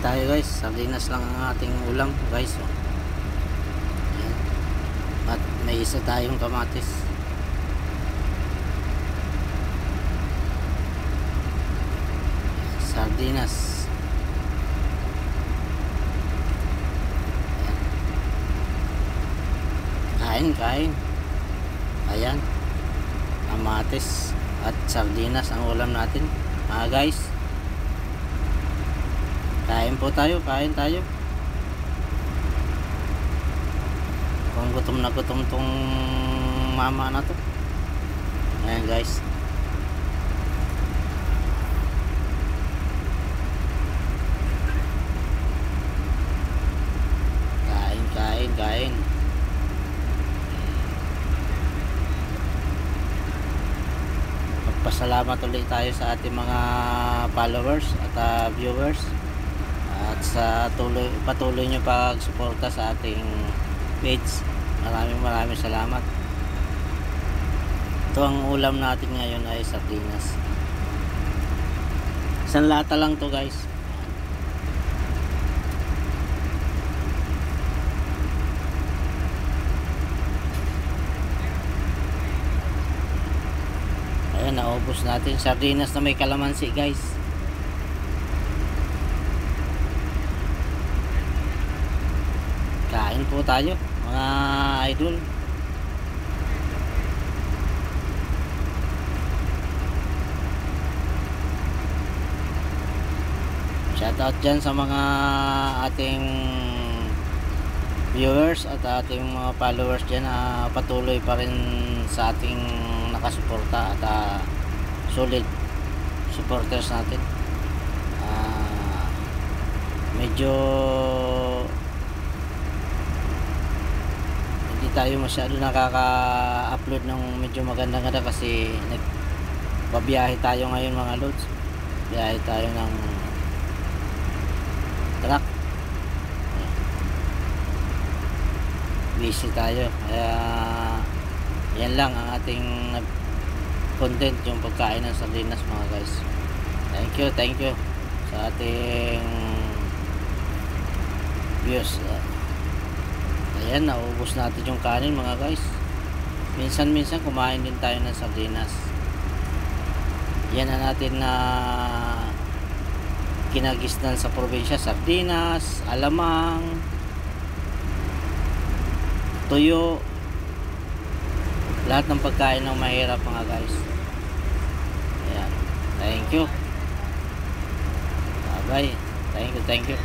Kain tayo guys, sardinas lang ang ating ulam guys. Ayan. At may isa tayong kamatis. Sardinas. Ayan. Kain. Ayan. Kamatis at sardinas ang ulam natin guys. Kain po tayo, kain tayo. Kung gutom na gutom tong mama na to. Ayan guys. Kain, kain, kain. Magpasalamat ulit tayo sa ating mga followers at viewers. At sa patuloy nyo pagsuporta sa ating page. Maraming salamat. Ito ang ulam natin ngayon ay sardinas. Isang lata lang to guys. Ayan, naubos natin. Sardinas na may kalamansi guys. Kain po tayo mga idol. Shoutout dyan sa mga ating viewers at ating mga followers dyan na patuloy pa rin sa ating nakasuporta at solid supporters natin. Medyo tayo masyado nakaka-upload ng medyo maganda kasi nagbabiyahe tayo ngayon mga loads. Biyahe tayo ng truck. Busy tayo. Kaya yan lang ang ating content, yung pagkain ng sardinas mga guys. Thank you sa ating views. Ayan, naubos natin yung kanin mga guys. Minsan kumain din tayo ng sardinas. Yan na natin na kinagisnan sa probinsya. Sardinas, alamang, tuyo, lahat ng pagkain ng mahirap mga guys. Ayan, thank you. Bye. Thank you.